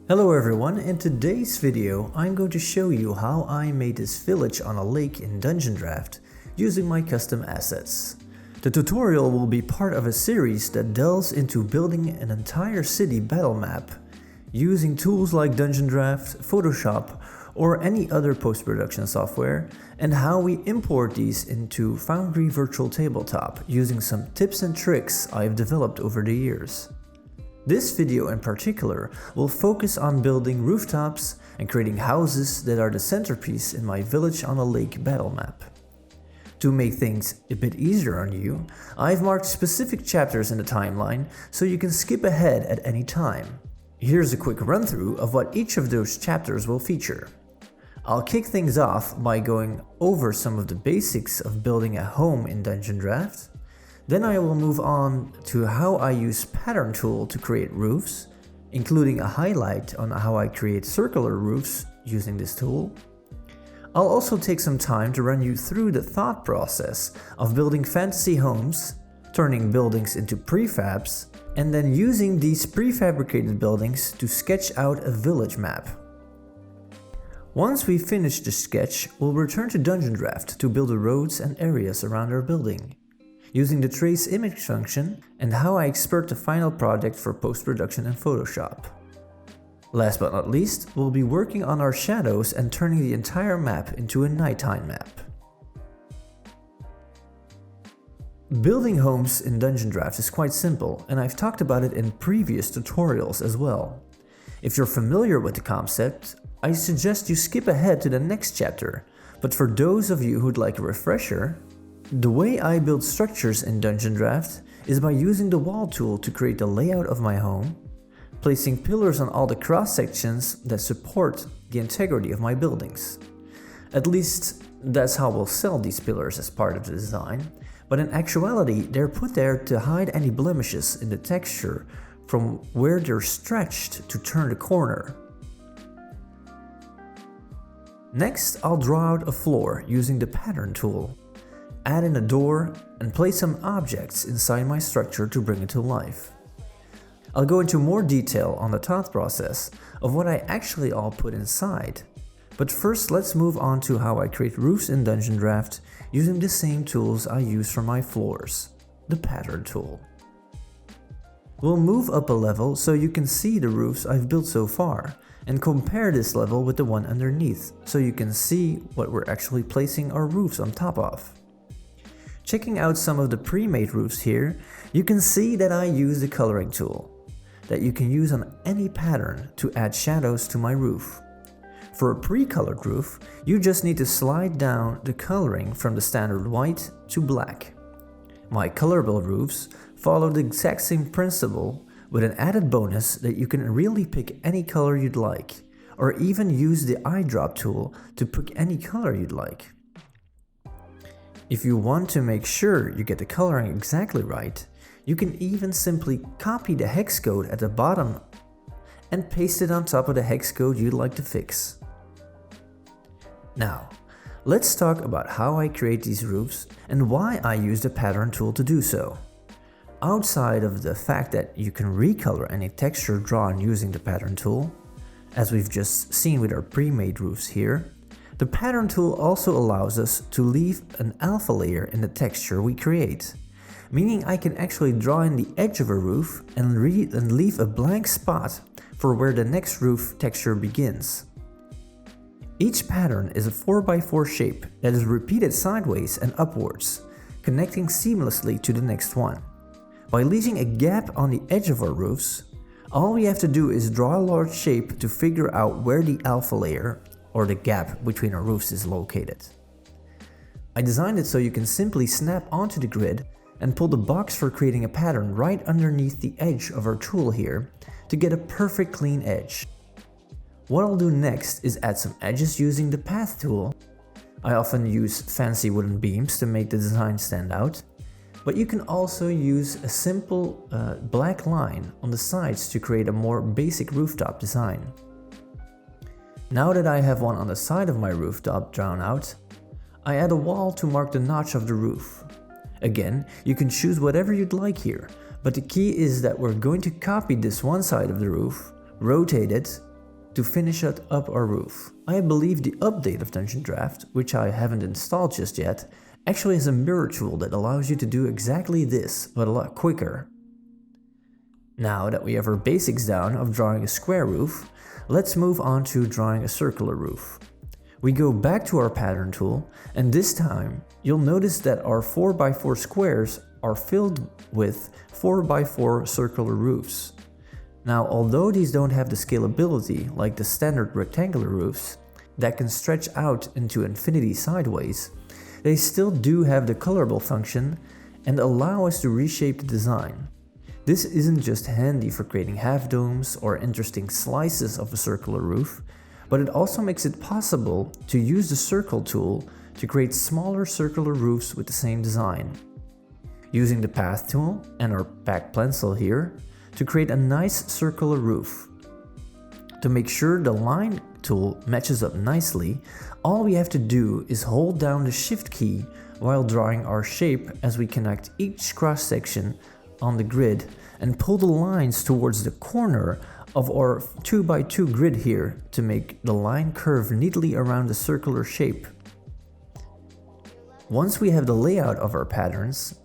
Hello everyone, in today's video I'm going to show you how I made this village on a lake in DungeonDraft using my custom assets. The tutorial will be part of a series that delves into building an entire city battle map using tools like DungeonDraft, Photoshop or any other post-production software, and how we import these into Foundry Virtual Tabletop using some tips and tricks I've developed over the years. This video in particular will focus on building rooftops and creating houses that are the centerpiece in my village on a lake battle map. To make things a bit easier on you, I've marked specific chapters in the timeline so you can skip ahead at any time. Here's a quick run through of what each of those chapters will feature. I'll kick things off by going over some of the basics of building a home in DungeonDraft. Then I will move on to how I use pattern tool to create roofs, including a highlight on how I create circular roofs using this tool. I'll also take some time to run you through the thought process of building fantasy homes, turning buildings into prefabs, and then using these prefabricated buildings to sketch out a village map. Once we finish the sketch, we'll return to DungeonDraft to build the roads and areas around our building, using the trace image function and how I export the final product for post-production in Photoshop. Last but not least, we'll be working on our shadows and turning the entire map into a nighttime map. Building homes in DungeonDraft is quite simple, and I've talked about it in previous tutorials as well. If you're familiar with the concept, I suggest you skip ahead to the next chapter, but for those of you who'd like a refresher, the way I build structures in DungeonDraft is by using the wall tool to create the layout of my home, placing pillars on all the cross sections that support the integrity of my buildings. At least that's how we'll sell these pillars as part of the design, but in actuality they're put there to hide any blemishes in the texture from where they're stretched to turn the corner. Next, I'll draw out a floor using the pattern tool, add in a door, and place some objects inside my structure to bring it to life. I'll go into more detail on the thought process of what I actually all put inside, but first let's move on to how I create roofs in DungeonDraft using the same tools I use for my floors, the pattern tool. We'll move up a level so you can see the roofs I've built so far, and compare this level with the one underneath so you can see what we're actually placing our roofs on top of. Checking out some of the pre-made roofs here, you can see that I use the coloring tool that you can use on any pattern to add shadows to my roof. For a pre-colored roof, you just need to slide down the coloring from the standard white to black. My colorable roofs follow the exact same principle with an added bonus that you can really pick any color you'd like, or even use the eyedrop tool to pick any color you'd like. If you want to make sure you get the coloring exactly right, you can even simply copy the hex code at the bottom and paste it on top of the hex code you'd like to fix. Now, let's talk about how I create these roofs and why I use the pattern tool to do so. Outside of the fact that you can recolor any texture drawn using the pattern tool, as we've just seen with our pre-made roofs here, the pattern tool also allows us to leave an alpha layer in the texture we create, meaning I can actually draw in the edge of a roof and leave a blank spot for where the next roof texture begins. Each pattern is a 4x4 shape that is repeated sideways and upwards, connecting seamlessly to the next one. By leaving a gap on the edge of our roofs, all we have to do is draw a large shape to figure out where the alpha layer, or the gap between our roofs, is located. I designed it so you can simply snap onto the grid and pull the box for creating a pattern right underneath the edge of our tool here to get a perfect clean edge. What I'll do next is add some edges using the path tool. I often use fancy wooden beams to make the design stand out, but you can also use a simple black line on the sides to create a more basic rooftop design. Now that I have one on the side of my rooftop drawn out, I add a wall to mark the notch of the roof. Again, you can choose whatever you'd like here, but the key is that we're going to copy this one side of the roof, rotate it, to finish up our roof. I believe the update of DungeonDraft, which I haven't installed just yet, actually has a mirror tool that allows you to do exactly this, but a lot quicker. Now that we have our basics down of drawing a square roof, let's move on to drawing a circular roof. We go back to our pattern tool, and this time you'll notice that our 4x4 squares are filled with 4x4 circular roofs. Now, although these don't have the scalability like the standard rectangular roofs that can stretch out into infinity sideways, they still do have the colorable function and allow us to reshape the design. This isn't just handy for creating half domes or interesting slices of a circular roof, but it also makes it possible to use the circle tool to create smaller circular roofs with the same design. Using the path tool and our pack pencil here to create a nice circular roof. To make sure the line tool matches up nicely, all we have to do is hold down the shift key while drawing our shape as we connect each cross section on the grid and pull the lines towards the corner of our 2x2 grid here to make the line curve neatly around the circular shape. Once we have the layout of our patterns,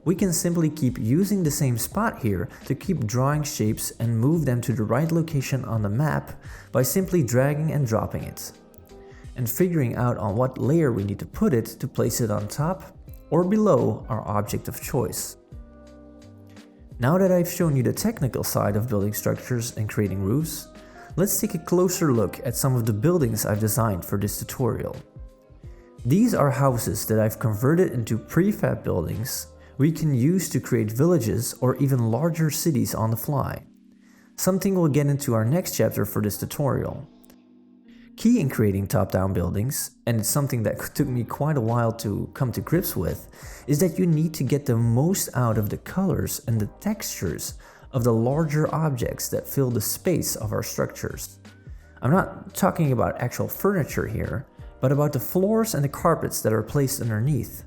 we can simply keep using the same spot here to keep drawing shapes and move them to the right location on the map by simply dragging and dropping it, and figuring out on what layer we need to put it to place it on top or below our object of choice. Now that I've shown you the technical side of building structures and creating roofs, let's take a closer look at some of the buildings I've designed for this tutorial. These are houses that I've converted into prefab buildings we can use to create villages or even larger cities on the fly. Something we'll get into our next chapter for this tutorial. Key in creating top-down buildings, and it's something that took me quite a while to come to grips with, is that you need to get the most out of the colors and the textures of the larger objects that fill the space of our structures. I'm not talking about actual furniture here, but about the floors and the carpets that are placed underneath.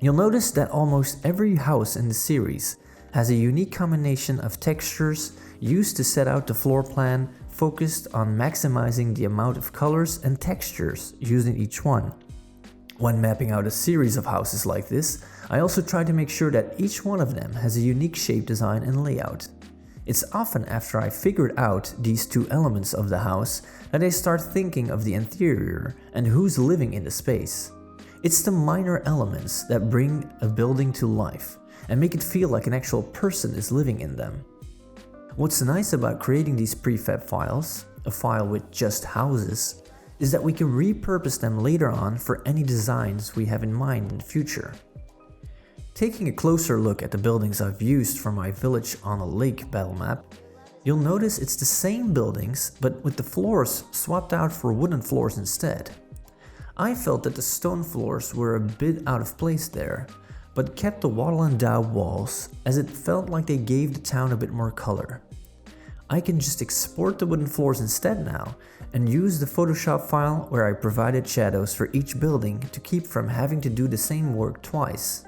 You'll notice that almost every house in the series has a unique combination of textures used to set out the floor plan, focused on maximizing the amount of colors and textures used in each one. When mapping out a series of houses like this, I also try to make sure that each one of them has a unique shape, design, and layout. It's often after I figured out these two elements of the house that I start thinking of the interior and who's living in the space. It's the minor elements that bring a building to life and make it feel like an actual person is living in them. What's nice about creating these prefab files, a file with just houses, is that we can repurpose them later on for any designs we have in mind in the future. Taking a closer look at the buildings I've used for my village on a lake battle map, you'll notice it's the same buildings but with the floors swapped out for wooden floors instead. I felt that the stone floors were a bit out of place there, but kept the wattle and daub walls as it felt like they gave the town a bit more color. I can just export the wooden floors instead now and use the Photoshop file where I provided shadows for each building to keep from having to do the same work twice.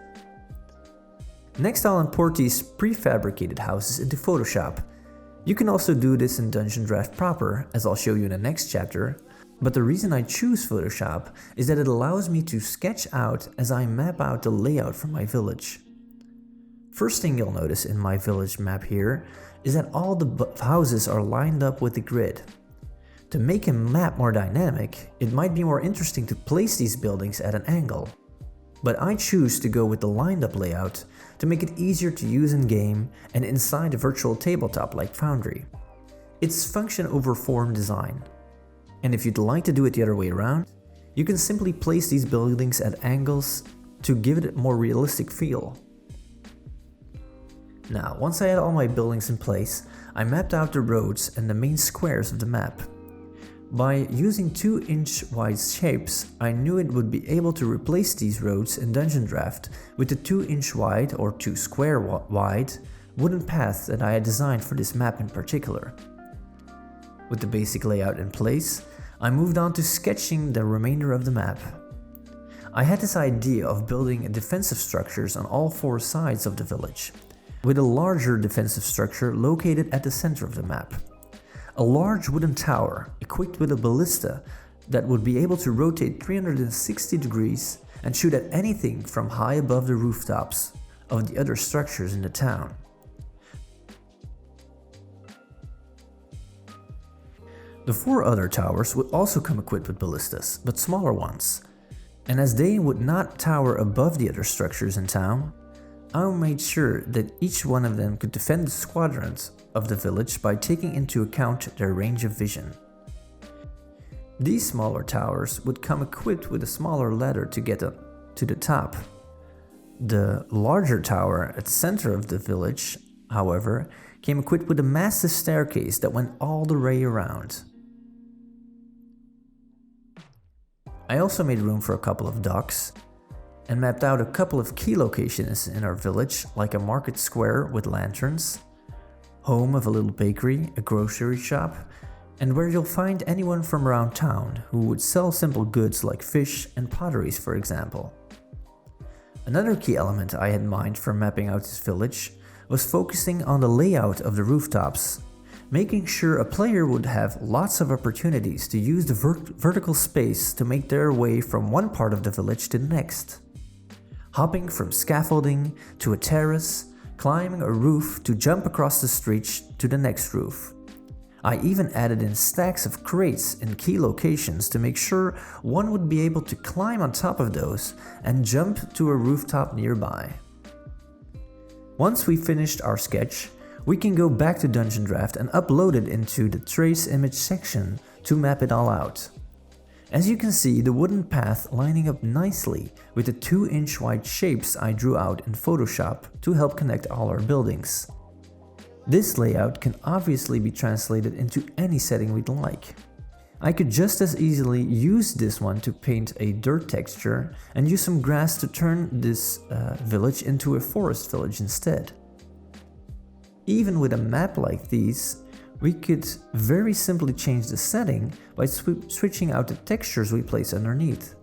Next, I'll import these prefabricated houses into Photoshop. You can also do this in DungeonDraft proper, as I'll show you in the next chapter, but the reason I choose Photoshop is that it allows me to sketch out as I map out the layout for my village. First thing you'll notice in my village map here is that all the houses are lined up with the grid. To make a map more dynamic, it might be more interesting to place these buildings at an angle. But I choose to go with the lined up layout to make it easier to use in game and inside a virtual tabletop like Foundry. It's function over form design. And if you'd like to do it the other way around, you can simply place these buildings at angles to give it a more realistic feel. Now, once I had all my buildings in place, I mapped out the roads and the main squares of the map. By using 2-inch wide shapes, I knew it would be able to replace these roads in DungeonDraft with the 2-inch wide or 2 square wide wooden paths that I had designed for this map in particular. With the basic layout in place, I moved on to sketching the remainder of the map. I had this idea of building defensive structures on all 4 sides of the village, with a larger defensive structure located at the center of the map. a large wooden tower equipped with a ballista that would be able to rotate 360 degrees and shoot at anything from high above the rooftops of the other structures in the town. The 4 other towers would also come equipped with ballistas, but smaller ones. And as they would not tower above the other structures in town, I made sure that each one of them could defend the squadrons of the village by taking into account their range of vision. These smaller towers would come equipped with a smaller ladder to get up to the top. The larger tower at the center of the village, however, came equipped with a massive staircase that went all the way around. I also made room for a couple of docks and mapped out a couple of key locations in our village, like a market square with lanterns, home of a little bakery, a grocery shop, and where you'll find anyone from around town who would sell simple goods like fish and potteries, for example. Another key element I had in mind for mapping out this village was focusing on the layout of the rooftops, making sure a player would have lots of opportunities to use the vertical space to make their way from one part of the village to the next. Hopping from scaffolding to a terrace, climbing a roof to jump across the street to the next roof. I even added in stacks of crates in key locations to make sure one would be able to climb on top of those and jump to a rooftop nearby. Once we finished our sketch, we can go back to DungeonDraft and upload it into the trace image section to map it all out. As you can see, the wooden path lining up nicely with the 2-inch wide shapes I drew out in Photoshop to help connect all our buildings. This layout can obviously be translated into any setting we'd like. I could just as easily use this one to paint a dirt texture and use some grass to turn this village into a forest village instead. Even with a map like these, we could very simply change the setting by switching out the textures we place underneath.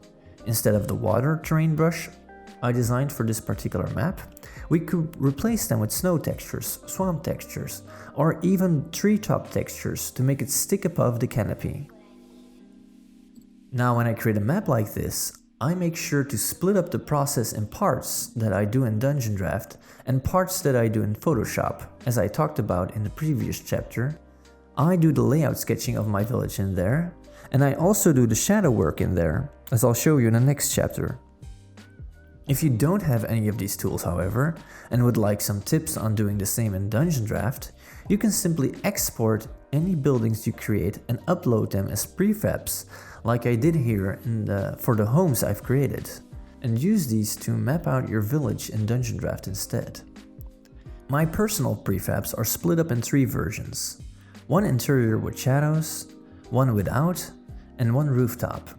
Instead of the water terrain brush I designed for this particular map, we could replace them with snow textures, swamp textures, or even treetop textures to make it stick above the canopy. Now when I create a map like this, I make sure to split up the process in parts that I do in DungeonDraft and parts that I do in Photoshop. As I talked about in the previous chapter, I do the layout sketching of my village in there, and I also do the shadow work in there, as I'll show you in the next chapter. If you don't have any of these tools, however, and would like some tips on doing the same in DungeonDraft, you can simply export any buildings you create and upload them as prefabs, like I did here for the homes I've created, and use these to map out your village in DungeonDraft instead. My personal prefabs are split up in 3 versions: one interior with shadows, one without, and one rooftop.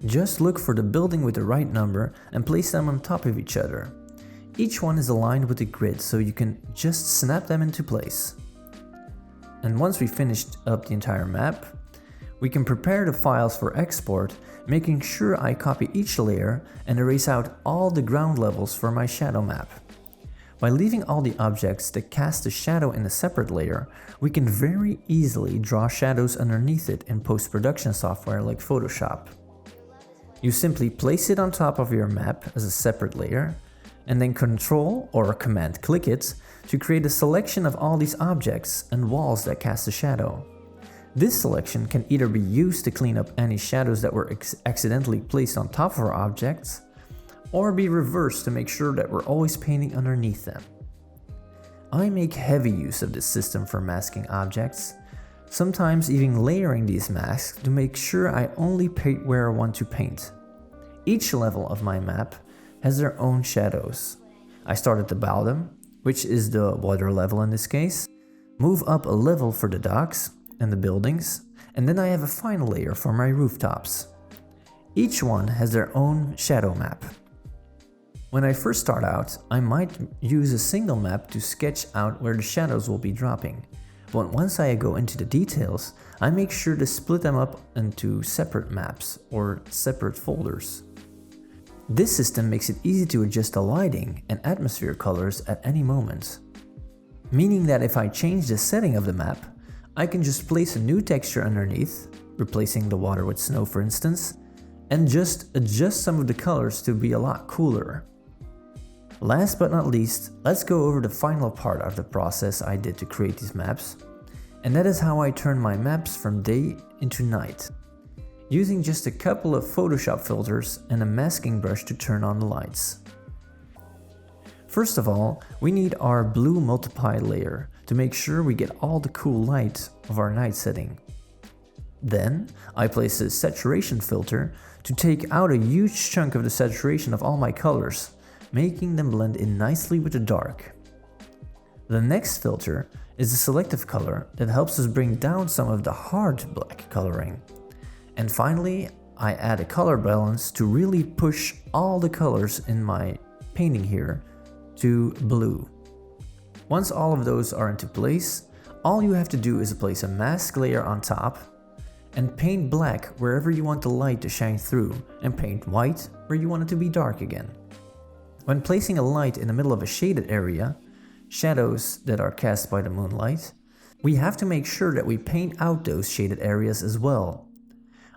Just look for the building with the right number and place them on top of each other. Each one is aligned with the grid, so you can just snap them into place. And once we finished up the entire map, we can prepare the files for export, making sure I copy each layer and erase out all the ground levels for my shadow map. By leaving all the objects that cast a shadow in a separate layer, we can very easily draw shadows underneath it in post-production software like Photoshop. You simply place it on top of your map as a separate layer, and then Ctrl or Command click it to create a selection of all these objects and walls that cast a shadow. This selection can either be used to clean up any shadows that were accidentally placed on top of our objects, or be reversed to make sure that we're always painting underneath them. I make heavy use of this system for masking objects, sometimes even layering these masks to make sure I only paint where I want to paint. Each level of my map has their own shadows. I start at the bottom, which is the water level in this case, move up a level for the docks and the buildings, and then I have a final layer for my rooftops. Each one has their own shadow map. When I first start out, I might use a single map to sketch out where the shadows will be dropping, but once I go into the details, I make sure to split them up into separate maps or separate folders. This system makes it easy to adjust the lighting and atmosphere colors at any moment, meaning that if I change the setting of the map, I can just place a new texture underneath, replacing the water with snow for instance, and just adjust some of the colors to be a lot cooler. Last but not least, let's go over the final part of the process I did to create these maps, and that is how I turn my maps from day into night, using just a couple of Photoshop filters and a masking brush to turn on the lights. First of all, we need our blue multiply layer to make sure we get all the cool light of our night setting. Then, I place a saturation filter to take out a huge chunk of the saturation of all my colors, making them blend in nicely with the dark. The next filter is the selective color that helps us bring down some of the hard black coloring. And finally, I add a color balance to really push all the colors in my painting here to blue. Once all of those are into place, all you have to do is place a mask layer on top and paint black wherever you want the light to shine through, and paint white where you want it to be dark again. When placing a light in the middle of a shaded area, shadows that are cast by the moonlight, we have to make sure that we paint out those shaded areas as well.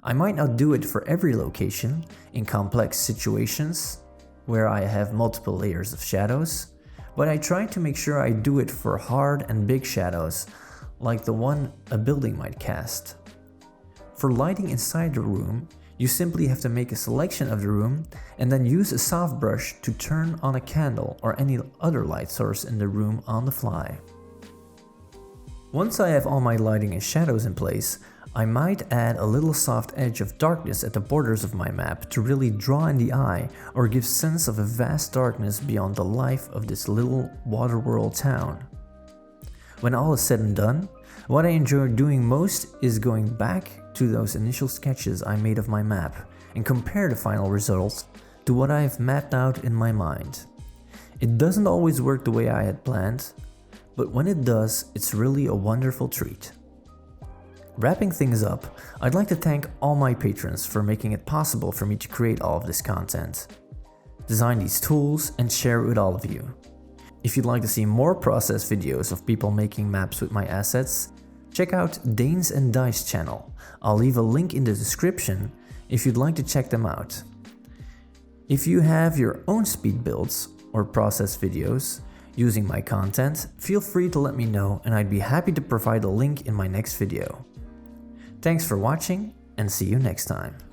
I might not do it for every location in complex situations where I have multiple layers of shadows, but I try to make sure I do it for hard and big shadows, like the one a building might cast. For lighting inside the room, you simply have to make a selection of the room and then use a soft brush to turn on a candle or any other light source in the room on the fly. Once I have all my lighting and shadows in place, I might add a little soft edge of darkness at the borders of my map to really draw in the eye or give sense of a vast darkness beyond the life of this little waterworld town. When all is said and done, what I enjoy doing most is going back to those initial sketches I made of my map and compare the final result to what I have mapped out in my mind. It doesn't always work the way I had planned, but when it does, it's really a wonderful treat. Wrapping things up, I'd like to thank all my patrons for making it possible for me to create all of this content, design these tools, and share it with all of you. If you'd like to see more process videos of people making maps with my assets, check out Danes and Dice channel. I'll leave a link in the description if you'd like to check them out. If you have your own speed builds or process videos using my content, feel free to let me know and I'd be happy to provide a link in my next video. Thanks for watching and see you next time.